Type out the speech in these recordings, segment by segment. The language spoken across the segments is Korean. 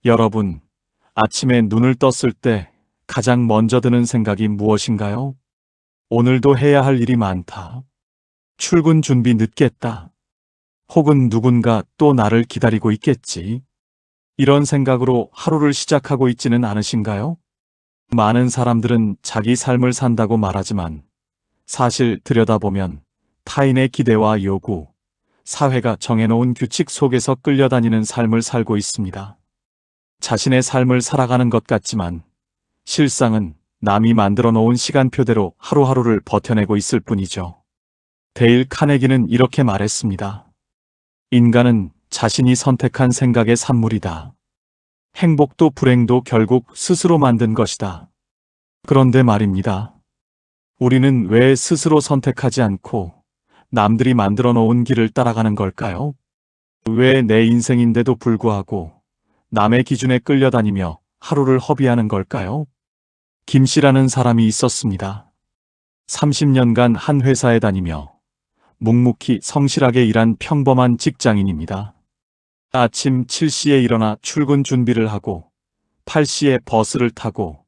여러분, 아침에 눈을 떴을 때 가장 먼저 드는 생각이 무엇인가요? 오늘도 해야 할 일이 많다. 출근 준비 늦겠다. 혹은 누군가 또 나를 기다리고 있겠지. 이런 생각으로 하루를 시작하고 있지는 않으신가요? 많은 사람들은 자기 삶을 산다고 말하지만 사실 들여다보면 타인의 기대와 요구, 사회가 정해놓은 규칙 속에서 끌려다니는 삶을 살고 있습니다. 자신의 삶을 살아가는 것 같지만 실상은 남이 만들어 놓은 시간표대로 하루하루를 버텨내고 있을 뿐이죠. 데일 카네기는 이렇게 말했습니다. 인간은 자신이 선택한 생각의 산물이다. 행복도 불행도 결국 스스로 만든 것이다. 그런데 말입니다. 우리는 왜 스스로 선택하지 않고 남들이 만들어 놓은 길을 따라가는 걸까요? 왜 내 인생인데도 불구하고 남의 기준에 끌려다니며 하루를 허비하는 걸까요? 김 씨라는 사람이 있었습니다. 30년간 한 회사에 다니며 묵묵히 성실하게 일한 평범한 직장인입니다. 아침 7시에 일어나 출근 준비를 하고 8시에 버스를 타고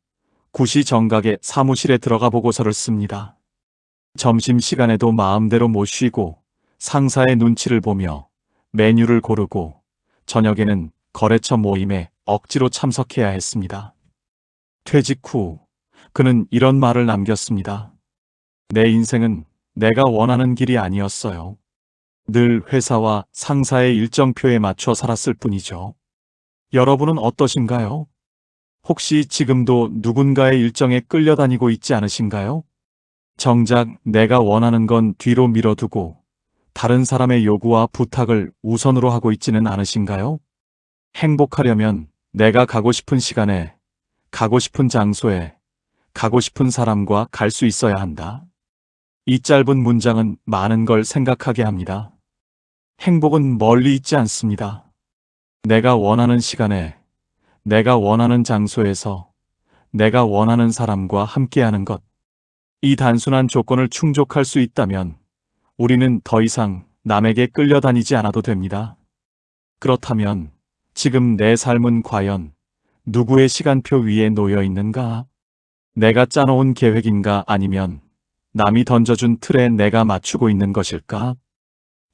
9시 정각에 사무실에 들어가 보고서를 씁니다. 점심시간에도 마음대로 못 쉬고 상사의 눈치를 보며 메뉴를 고르고 저녁에는 거래처 모임에 억지로 참석해야 했습니다. 퇴직 후 그는 이런 말을 남겼습니다. 내 인생은 내가 원하는 길이 아니었어요. 늘 회사와 상사의 일정표에 맞춰 살았을 뿐이죠. 여러분은 어떠신가요? 혹시 지금도 누군가의 일정에 끌려다니고 있지 않으신가요? 정작 내가 원하는 건 뒤로 밀어두고 다른 사람의 요구와 부탁을 우선으로 하고 있지는 않으신가요? 행복하려면 내가 가고 싶은 시간에, 가고 싶은 장소에, 가고 싶은 사람과 갈 수 있어야 한다. 이 짧은 문장은 많은 걸 생각하게 합니다. 행복은 멀리 있지 않습니다. 내가 원하는 시간에, 내가 원하는 장소에서, 내가 원하는 사람과 함께하는 것. 이 단순한 조건을 충족할 수 있다면 우리는 더 이상 남에게 끌려다니지 않아도 됩니다. 그렇다면 지금 내 삶은 과연 누구의 시간표 위에 놓여 있는가? 내가 짜놓은 계획인가 아니면 남이 던져준 틀에 내가 맞추고 있는 것일까?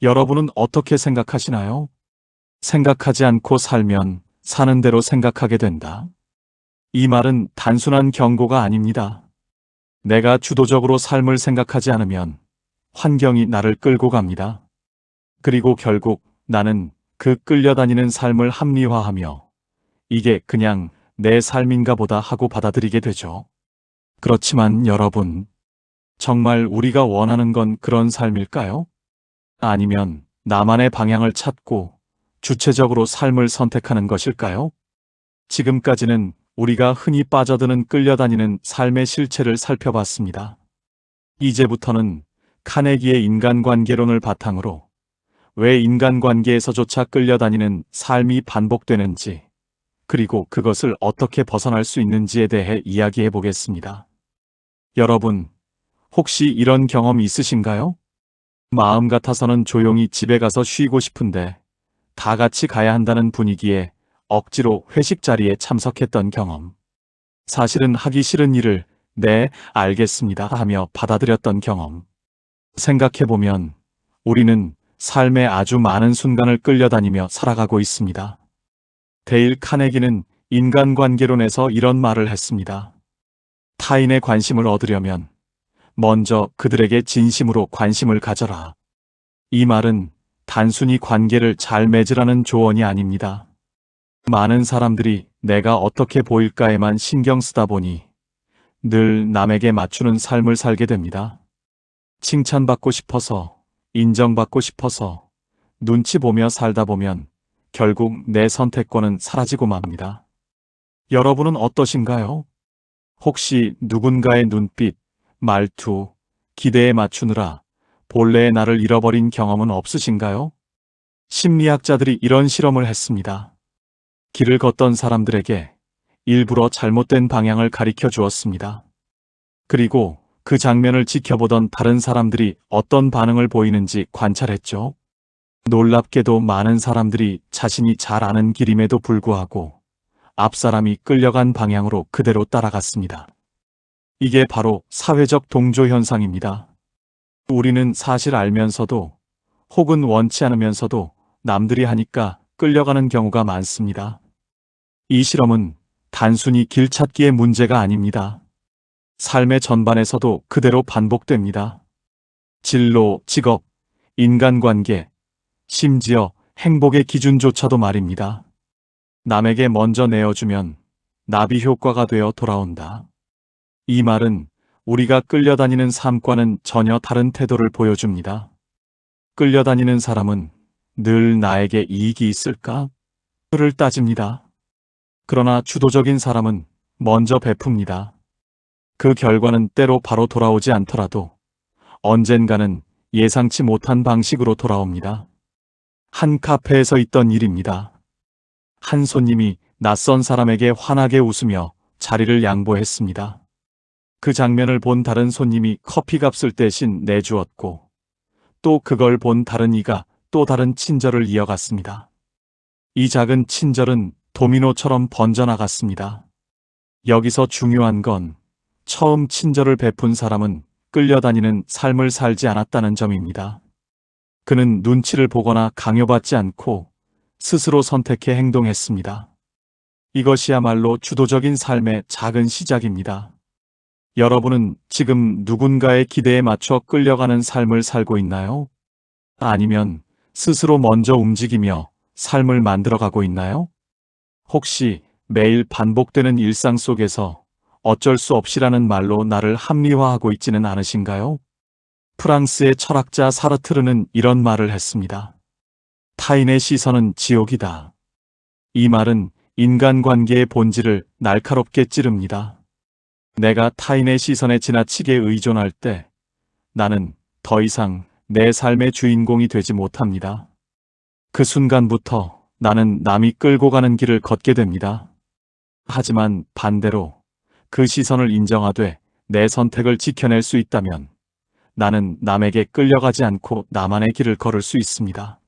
여러분은 어떻게 생각하시나요? 생각하지 않고 살면 사는 대로 생각하게 된다. 이 말은 단순한 경고가 아닙니다. 내가 주도적으로 삶을 생각하지 않으면 환경이 나를 끌고 갑니다. 그리고 결국 나는 그 끌려다니는 삶을 합리화하며 이게 그냥 내 삶인가 보다 하고 받아들이게 되죠. 그렇지만 여러분, 정말 우리가 원하는 건 그런 삶일까요? 아니면 나만의 방향을 찾고 주체적으로 삶을 선택하는 것일까요? 지금까지는 우리가 흔히 빠져드는 끌려다니는 삶의 실체를 살펴봤습니다. 이제부터는 카네기의 인간관계론을 바탕으로 왜 인간관계에서조차 끌려다니는 삶이 반복되는지, 그리고 그것을 어떻게 벗어날 수 있는지에 대해 이야기해 보겠습니다. 여러분, 혹시 이런 경험 있으신가요? 마음 같아서는 조용히 집에 가서 쉬고 싶은데 다 같이 가야 한다는 분위기에 억지로 회식 자리에 참석했던 경험. 사실은 하기 싫은 일을 네, 알겠습니다 하며 받아들였던 경험. 생각해보면 우리는 삶의 아주 많은 순간을 끌려다니며 살아가고 있습니다. 데일 카네기는 인간관계론에서 이런 말을 했습니다. 타인의 관심을 얻으려면 먼저 그들에게 진심으로 관심을 가져라. 이 말은 단순히 관계를 잘 맺으라는 조언이 아닙니다. 많은 사람들이 내가 어떻게 보일까에만 신경 쓰다 보니 늘 남에게 맞추는 삶을 살게 됩니다. 칭찬받고 싶어서, 인정받고 싶어서, 눈치 보며 살다 보면 결국 내 선택권은 사라지고 맙니다. 여러분은 어떠신가요? 혹시 누군가의 눈빛, 말투, 기대에 맞추느라 본래의 나를 잃어버린 경험은 없으신가요? 심리학자들이 이런 실험을 했습니다. 길을 걷던 사람들에게 일부러 잘못된 방향을 가리켜 주었습니다. 그리고 그 장면을 지켜보던 다른 사람들이 어떤 반응을 보이는지 관찰했죠. 놀랍게도 많은 사람들이 자신이 잘 아는 길임에도 불구하고 앞사람이 끌려간 방향으로 그대로 따라갔습니다. 이게 바로 사회적 동조 현상입니다. 우리는 사실 알면서도 혹은 원치 않으면서도 남들이 하니까 끌려가는 경우가 많습니다. 이 실험은 단순히 길 찾기의 문제가 아닙니다. 삶의 전반에서도 그대로 반복됩니다. 진로, 직업, 인간관계, 심지어 행복의 기준조차도 말입니다. 남에게 먼저 내어주면 나비 효과가 되어 돌아온다. 이 말은 우리가 끌려다니는 삶과는 전혀 다른 태도를 보여줍니다. 끌려다니는 사람은 늘 나에게 이익이 있을까? 를 따집니다. 그러나 주도적인 사람은 먼저 베풉니다. 그 결과는 때로 바로 돌아오지 않더라도 언젠가는 예상치 못한 방식으로 돌아옵니다. 한 카페에서 있던 일입니다. 한 손님이 낯선 사람에게 환하게 웃으며 자리를 양보했습니다. 그 장면을 본 다른 손님이 커피값을 대신 내주었고, 또 그걸 본 다른 이가 또 다른 친절을 이어갔습니다. 이 작은 친절은 도미노처럼 번져나갔습니다. 여기서 중요한 건 처음 친절을 베푼 사람은 끌려다니는 삶을 살지 않았다는 점입니다. 그는 눈치를 보거나 강요받지 않고 스스로 선택해 행동했습니다. 이것이야말로 주도적인 삶의 작은 시작입니다. 여러분은 지금 누군가의 기대에 맞춰 끌려가는 삶을 살고 있나요? 아니면 스스로 먼저 움직이며 삶을 만들어가고 있나요? 혹시 매일 반복되는 일상 속에서 어쩔 수 없이라는 말로 나를 합리화하고 있지는 않으신가요? 프랑스의 철학자 사르트르는 이런 말을 했습니다. 타인의 시선은 지옥이다. 이 말은 인간관계의 본질을 날카롭게 찌릅니다. 내가 타인의 시선에 지나치게 의존할 때 나는 더 이상 내 삶의 주인공이 되지 못합니다. 그 순간부터 나는 남이 끌고 가는 길을 걷게 됩니다. 하지만 반대로 그 시선을 인정하되 내 선택을 지켜낼 수 있다면 나는 남에게 끌려가지 않고 나만의 길을 걸을 수 있습니다.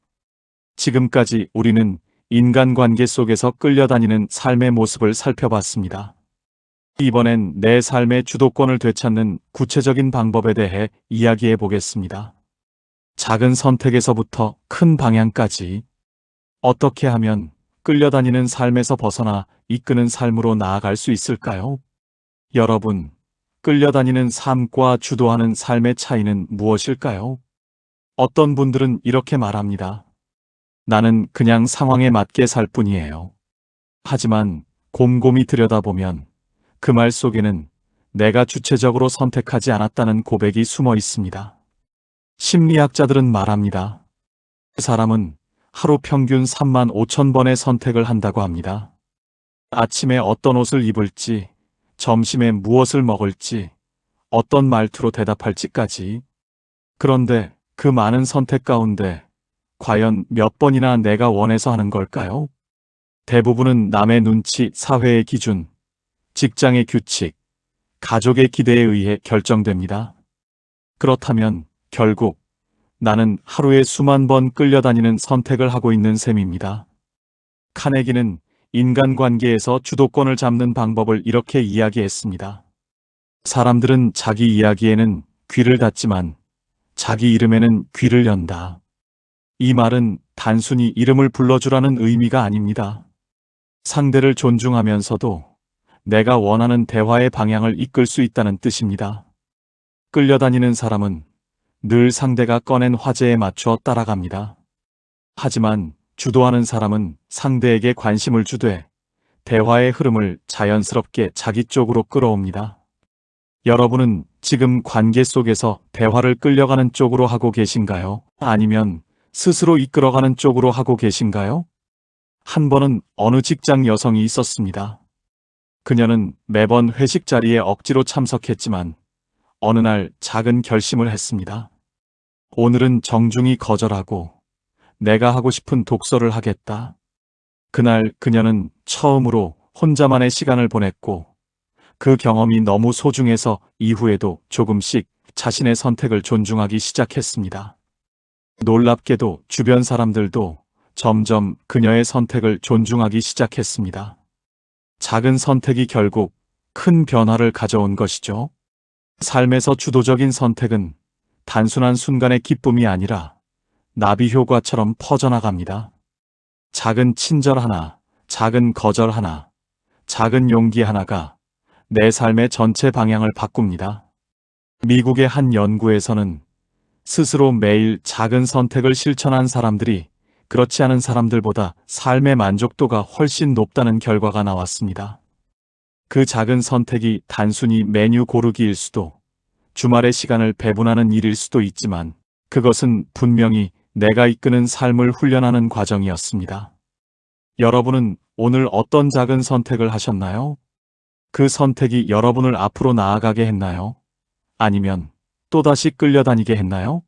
지금까지 우리는 인간관계 속에서 끌려다니는 삶의 모습을 살펴봤습니다. 이번엔 내 삶의 주도권을 되찾는 구체적인 방법에 대해 이야기해 보겠습니다. 작은 선택에서부터 큰 방향까지 어떻게 하면 끌려다니는 삶에서 벗어나 이끄는 삶으로 나아갈 수 있을까요? 여러분, 끌려다니는 삶과 주도하는 삶의 차이는 무엇일까요? 어떤 분들은 이렇게 말합니다. 나는 그냥 상황에 맞게 살 뿐이에요. 하지만 곰곰이 들여다보면 그 말 속에는 내가 주체적으로 선택하지 않았다는 고백이 숨어 있습니다. 심리학자들은 말합니다. 그 사람은 하루 평균 35,000번의 선택을 한다고 합니다. 아침에 어떤 옷을 입을지, 점심에 무엇을 먹을지, 어떤 말투로 대답할지까지. 그런데 그 많은 선택 가운데 과연 몇 번이나 내가 원해서 하는 걸까요? 대부분은 남의 눈치, 사회의 기준, 직장의 규칙, 가족의 기대에 의해 결정됩니다. 그렇다면 결국 나는 하루에 수만 번 끌려다니는 선택을 하고 있는 셈입니다. 카네기는 인간관계에서 주도권을 잡는 방법을 이렇게 이야기했습니다. 사람들은 자기 이야기에는 귀를 닫지만 자기 이름에는 귀를 연다. 이 말은 단순히 이름을 불러주라는 의미가 아닙니다. 상대를 존중하면서도 내가 원하는 대화의 방향을 이끌 수 있다는 뜻입니다. 끌려다니는 사람은 늘 상대가 꺼낸 화제에 맞춰 따라갑니다. 하지만 주도하는 사람은 상대에게 관심을 주되 대화의 흐름을 자연스럽게 자기 쪽으로 끌어옵니다. 여러분은 지금 관계 속에서 대화를 끌려가는 쪽으로 하고 계신가요? 아니면 스스로 이끌어가는 쪽으로 하고 계신가요? 한 번은 어느 직장 여성이 있었습니다. 그녀는 매번 회식 자리에 억지로 참석했지만 어느 날 작은 결심을 했습니다. 오늘은 정중히 거절하고 내가 하고 싶은 독서를 하겠다. 그날 그녀는 처음으로 혼자만의 시간을 보냈고 그 경험이 너무 소중해서 이후에도 조금씩 자신의 선택을 존중하기 시작했습니다. 놀랍게도 주변 사람들도 점점 그녀의 선택을 존중하기 시작했습니다. 작은 선택이 결국 큰 변화를 가져온 것이죠. 삶에서 주도적인 선택은 단순한 순간의 기쁨이 아니라 나비 효과처럼 퍼져나갑니다. 작은 친절 하나, 작은 거절 하나, 작은 용기 하나가 내 삶의 전체 방향을 바꿉니다. 미국의 한 연구에서는 스스로 매일 작은 선택을 실천한 사람들이 그렇지 않은 사람들보다 삶의 만족도가 훨씬 높다는 결과가 나왔습니다. 그 작은 선택이 단순히 메뉴 고르기일 수도, 주말의 시간을 배분하는 일일 수도 있지만 그것은 분명히 내가 이끄는 삶을 훈련하는 과정이었습니다. 여러분은 오늘 어떤 작은 선택을 하셨나요? 그 선택이 여러분을 앞으로 나아가게 했나요? 아니면 또다시 끌려다니게 했나요?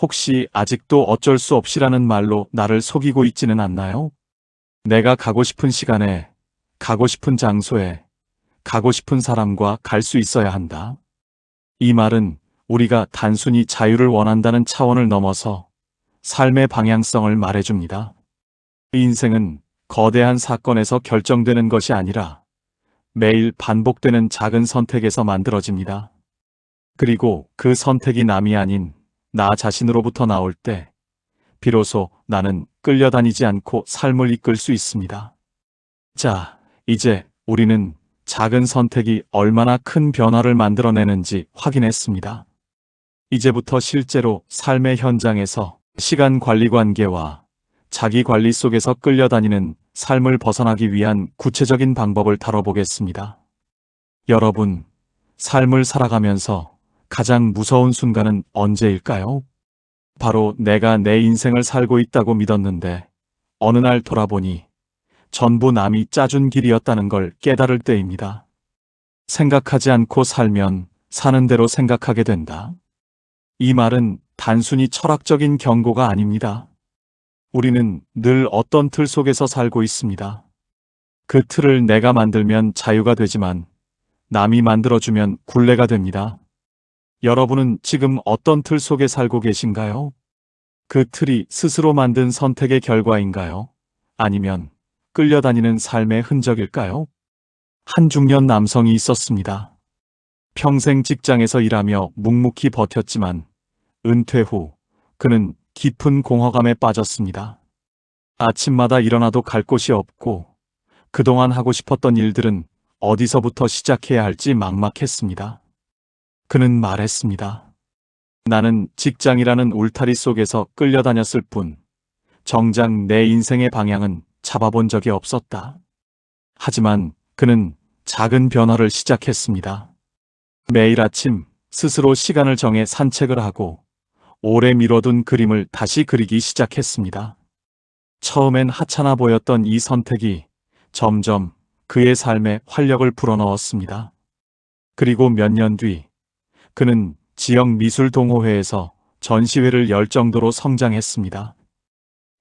혹시 아직도 어쩔 수 없이라는 말로 나를 속이고 있지는 않나요? 내가 가고 싶은 시간에, 가고 싶은 장소에, 가고 싶은 사람과 갈 수 있어야 한다. 이 말은 우리가 단순히 자유를 원한다는 차원을 넘어서 삶의 방향성을 말해줍니다. 인생은 거대한 사건에서 결정되는 것이 아니라 매일 반복되는 작은 선택에서 만들어집니다. 그리고 그 선택이 남이 아닌 나 자신으로부터 나올 때 비로소 나는 끌려다니지 않고 삶을 이끌 수 있습니다. 자, 이제 우리는 작은 선택이 얼마나 큰 변화를 만들어내는지 확인했습니다. 이제부터 실제로 삶의 현장에서 시간 관리 관계와 자기 관리 속에서 끌려다니는 삶을 벗어나기 위한 구체적인 방법을 다뤄보겠습니다. 여러분, 삶을 살아가면서 가장 무서운 순간은 언제일까요? 바로 내가 내 인생을 살고 있다고 믿었는데 어느 날 돌아보니 전부 남이 짜준 길이었다는 걸 깨달을 때입니다. 생각하지 않고 살면 사는 대로 생각하게 된다. 이 말은 단순히 철학적인 경고가 아닙니다. 우리는 늘 어떤 틀 속에서 살고 있습니다. 그 틀을 내가 만들면 자유가 되지만 남이 만들어주면 굴레가 됩니다. 여러분은 지금 어떤 틀 속에 살고 계신가요? 그 틀이 스스로 만든 선택의 결과인가요? 아니면 끌려다니는 삶의 흔적일까요? 한 중년 남성이 있었습니다. 평생 직장에서 일하며 묵묵히 버텼지만 은퇴 후 그는 깊은 공허감에 빠졌습니다. 아침마다 일어나도 갈 곳이 없고 그동안 하고 싶었던 일들은 어디서부터 시작해야 할지 막막했습니다. 그는 말했습니다. 나는 직장이라는 울타리 속에서 끌려다녔을 뿐 정작 내 인생의 방향은 잡아본 적이 없었다. 하지만 그는 작은 변화를 시작했습니다. 매일 아침 스스로 시간을 정해 산책을 하고 오래 미뤄둔 그림을 다시 그리기 시작했습니다. 처음엔 하찮아 보였던 이 선택이 점점 그의 삶에 활력을 불어넣었습니다. 그리고 몇 년 뒤 그는 지역 미술 동호회에서 전시회를 열 정도로 성장했습니다.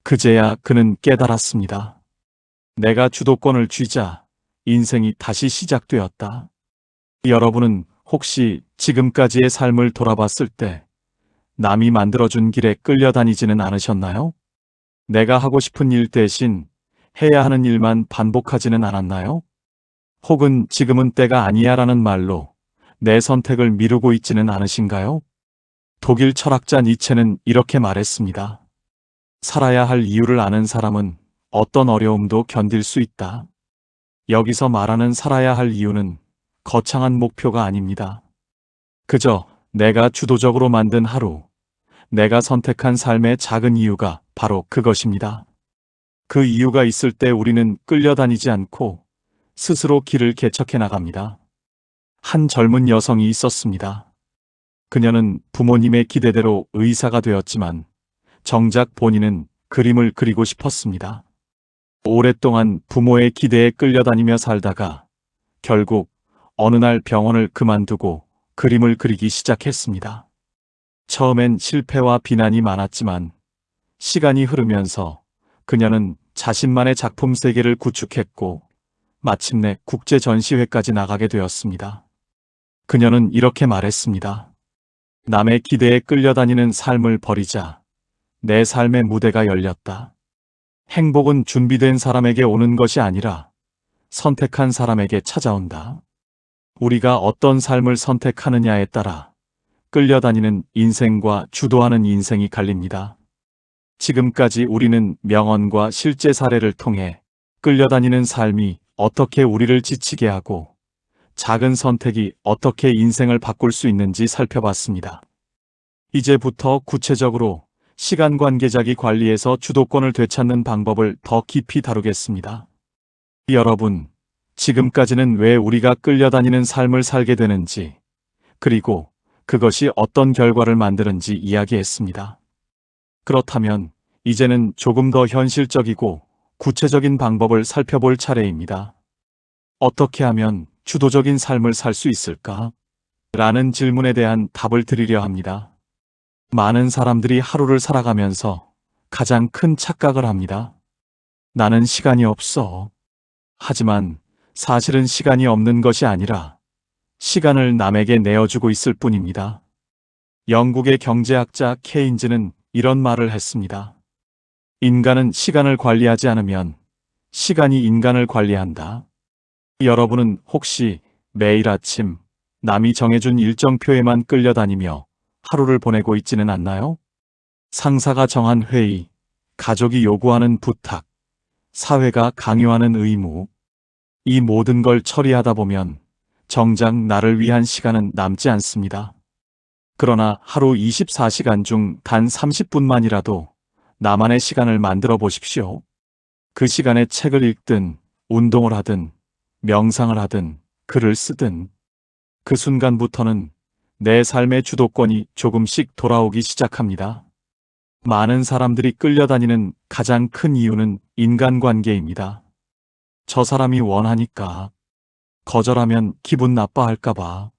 그제야 그는 깨달았습니다. 내가 주도권을 쥐자 인생이 다시 시작되었다. 여러분은 혹시 지금까지의 삶을 돌아봤을 때 남이 만들어준 길에 끌려다니지는 않으셨나요? 내가 하고 싶은 일 대신 해야 하는 일만 반복하지는 않았나요? 혹은 지금은 때가 아니야라는 말로 내 선택을 미루고 있지는 않으신가요? 독일 철학자 니체는 이렇게 말했습니다. 살아야 할 이유를 아는 사람은 어떤 어려움도 견딜 수 있다. 여기서 말하는 살아야 할 이유는 거창한 목표가 아닙니다. 그저 내가 주도적으로 만든 하루, 내가 선택한 삶의 작은 이유가 바로 그것입니다. 그 이유가 있을 때 우리는 끌려다니지 않고 스스로 길을 개척해 나갑니다. 한 젊은 여성이 있었습니다. 그녀는 부모님의 기대대로 의사가 되었지만 정작 본인은 그림을 그리고 싶었습니다. 오랫동안 부모의 기대에 끌려다니며 살다가 결국 어느 날 병원을 그만두고 그림을 그리기 시작했습니다. 처음엔 실패와 비난이 많았지만 시간이 흐르면서 그녀는 자신만의 작품 세계를 구축했고 마침내 국제 전시회까지 나가게 되었습니다. 그녀는 이렇게 말했습니다. 남의 기대에 끌려다니는 삶을 버리자 내 삶의 무대가 열렸다. 행복은 준비된 사람에게 오는 것이 아니라 선택한 사람에게 찾아온다. 우리가 어떤 삶을 선택하느냐에 따라 끌려다니는 인생과 주도하는 인생이 갈립니다. 지금까지 우리는 명언과 실제 사례를 통해 끌려다니는 삶이 어떻게 우리를 지치게 하고 작은 선택이 어떻게 인생을 바꿀 수 있는지 살펴봤습니다. 이제부터 구체적으로 시간 관계자기 관리에서 주도권을 되찾는 방법을 더 깊이 다루겠습니다. 여러분, 지금까지는 왜 우리가 끌려다니는 삶을 살게 되는지, 그리고 그것이 어떤 결과를 만드는지 이야기했습니다. 그렇다면 이제는 조금 더 현실적이고 구체적인 방법을 살펴볼 차례입니다. 어떻게 하면 주도적인 삶을 살 수 있을까? 라는 질문에 대한 답을 드리려 합니다. 많은 사람들이 하루를 살아가면서 가장 큰 착각을 합니다. 나는 시간이 없어. 하지만 사실은 시간이 없는 것이 아니라 시간을 남에게 내어주고 있을 뿐입니다. 영국의 경제학자 케인즈는 이런 말을 했습니다. 인간은 시간을 관리하지 않으면 시간이 인간을 관리한다. 여러분은 혹시 매일 아침 남이 정해준 일정표에만 끌려다니며 하루를 보내고 있지는 않나요? 상사가 정한 회의, 가족이 요구하는 부탁, 사회가 강요하는 의무, 이 모든 걸 처리하다 보면 정작 나를 위한 시간은 남지 않습니다. 그러나 하루 24시간 중 단 30분만이라도 나만의 시간을 만들어 보십시오. 그 시간에 책을 읽든, 운동을 하든, 명상을 하든, 글을 쓰든, 그 순간부터는 내 삶의 주도권이 조금씩 돌아오기 시작합니다. 많은 사람들이 끌려다니는 가장 큰 이유는 인간관계입니다. 저 사람이 원하니까, 거절하면 기분 나빠할까봐,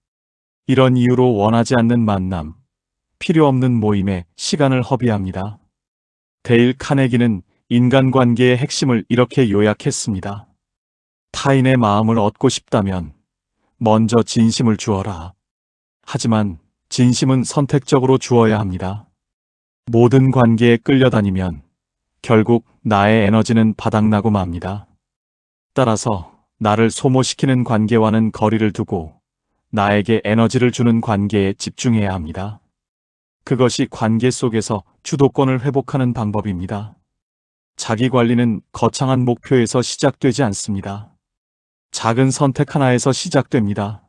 이런 이유로 원하지 않는 만남, 필요 없는 모임에 시간을 허비합니다. 데일 카네기는 인간관계의 핵심을 이렇게 요약했습니다. 타인의 마음을 얻고 싶다면 먼저 진심을 주어라. 하지만 진심은 선택적으로 주어야 합니다. 모든 관계에 끌려다니면 결국 나의 에너지는 바닥나고 맙니다. 따라서 나를 소모시키는 관계와는 거리를 두고 나에게 에너지를 주는 관계에 집중해야 합니다. 그것이 관계 속에서 주도권을 회복하는 방법입니다. 자기 관리는 거창한 목표에서 시작되지 않습니다. 작은 선택 하나에서 시작됩니다.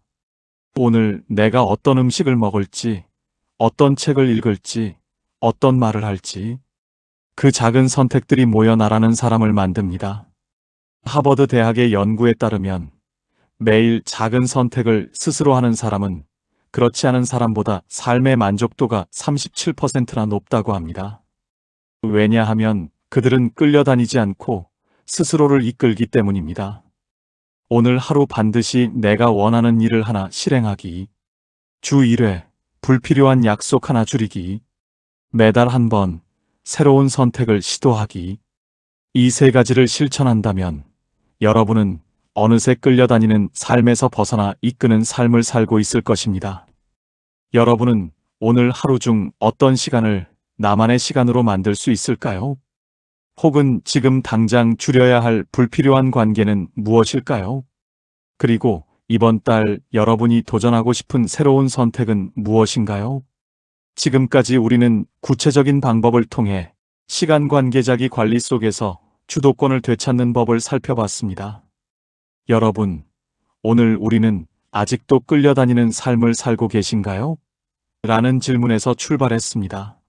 오늘 내가 어떤 음식을 먹을지, 어떤 책을 읽을지, 어떤 말을 할지, 그 작은 선택들이 모여 나라는 사람을 만듭니다. 하버드 대학의 연구에 따르면 매일 작은 선택을 스스로 하는 사람은 그렇지 않은 사람보다 삶의 만족도가 37%나 높다고 합니다. 왜냐하면 그들은 끌려다니지 않고 스스로를 이끌기 때문입니다. 오늘 하루 반드시 내가 원하는 일을 하나 실행하기, 주 1회 불필요한 약속 하나 줄이기, 매달 한 번 새로운 선택을 시도하기, 이 세 가지를 실천한다면 여러분은 어느새 끌려다니는 삶에서 벗어나 이끄는 삶을 살고 있을 것입니다. 여러분은 오늘 하루 중 어떤 시간을 나만의 시간으로 만들 수 있을까요? 혹은 지금 당장 줄여야 할 불필요한 관계는 무엇일까요? 그리고 이번 달 여러분이 도전하고 싶은 새로운 선택은 무엇인가요? 지금까지 우리는 구체적인 방법을 통해 시간 관계자기 관리 속에서 주도권을 되찾는 법을 살펴봤습니다. 여러분, 오늘 우리는 아직도 끌려다니는 삶을 살고 계신가요? 라는 질문에서 출발했습니다.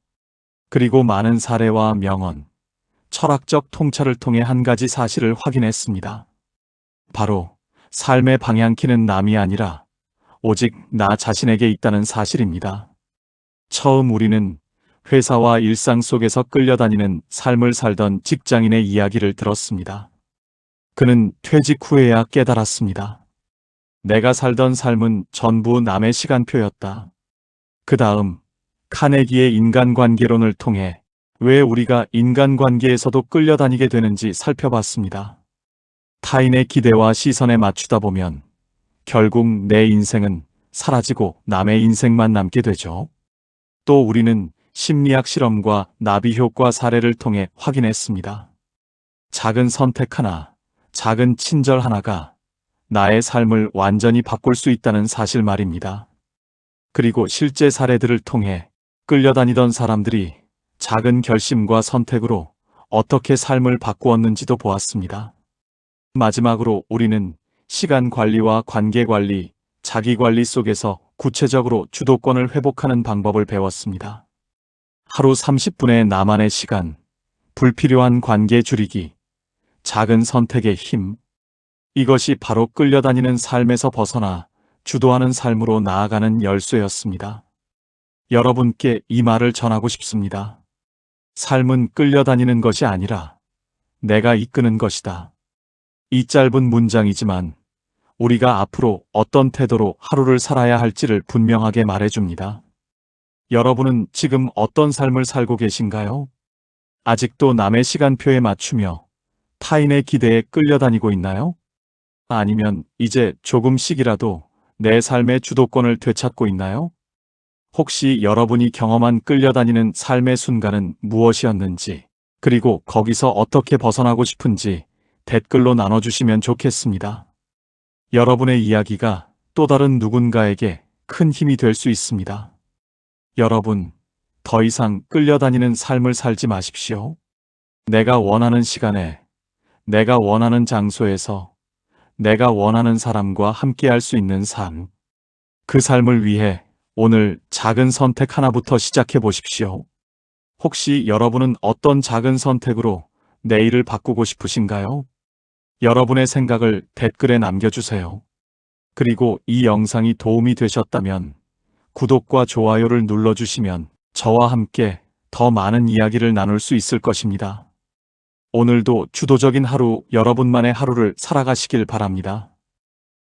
그리고 많은 사례와 명언, 철학적 통찰을 통해 한 가지 사실을 확인했습니다. 바로 삶의 방향키는 남이 아니라 오직 나 자신에게 있다는 사실입니다. 처음 우리는 회사와 일상 속에서 끌려다니는 삶을 살던 직장인의 이야기를 들었습니다. 그는 퇴직 후에야 깨달았습니다. 내가 살던 삶은 전부 남의 시간표였다. 그 다음 카네기의 인간관계론을 통해 왜 우리가 인간관계에서도 끌려다니게 되는지 살펴봤습니다. 타인의 기대와 시선에 맞추다 보면 결국 내 인생은 사라지고 남의 인생만 남게 되죠. 또 우리는 심리학 실험과 나비 효과 사례를 통해 확인했습니다. 작은 선택 하나, 작은 친절 하나가 나의 삶을 완전히 바꿀 수 있다는 사실 말입니다. 그리고 실제 사례들을 통해 끌려다니던 사람들이 작은 결심과 선택으로 어떻게 삶을 바꾸었는지도 보았습니다. 마지막으로 우리는 시간 관리와 관계 관리, 자기 관리 속에서 구체적으로 주도권을 회복하는 방법을 배웠습니다. 하루 30분의 나만의 시간, 불필요한 관계 줄이기, 작은 선택의 힘. 이것이 바로 끌려다니는 삶에서 벗어나 주도하는 삶으로 나아가는 열쇠였습니다. 여러분께 이 말을 전하고 싶습니다. 삶은 끌려다니는 것이 아니라 내가 이끄는 것이다. 이 짧은 문장이지만 우리가 앞으로 어떤 태도로 하루를 살아야 할지를 분명하게 말해줍니다. 여러분은 지금 어떤 삶을 살고 계신가요? 아직도 남의 시간표에 맞추며 타인의 기대에 끌려다니고 있나요? 아니면 이제 조금씩이라도 내 삶의 주도권을 되찾고 있나요? 혹시 여러분이 경험한 끌려다니는 삶의 순간은 무엇이었는지, 그리고 거기서 어떻게 벗어나고 싶은지 댓글로 나눠주시면 좋겠습니다. 여러분의 이야기가 또 다른 누군가에게 큰 힘이 될 수 있습니다. 여러분, 더 이상 끌려다니는 삶을 살지 마십시오. 내가 원하는 시간에, 내가 원하는 장소에서, 내가 원하는 사람과 함께할 수 있는 삶. 그 삶을 위해 오늘 작은 선택 하나부터 시작해 보십시오. 혹시 여러분은 어떤 작은 선택으로 내일을 바꾸고 싶으신가요? 여러분의 생각을 댓글에 남겨주세요. 그리고 이 영상이 도움이 되셨다면 구독과 좋아요를 눌러주시면 저와 함께 더 많은 이야기를 나눌 수 있을 것입니다. 오늘도 주도적인 하루, 여러분만의 하루를 살아가시길 바랍니다.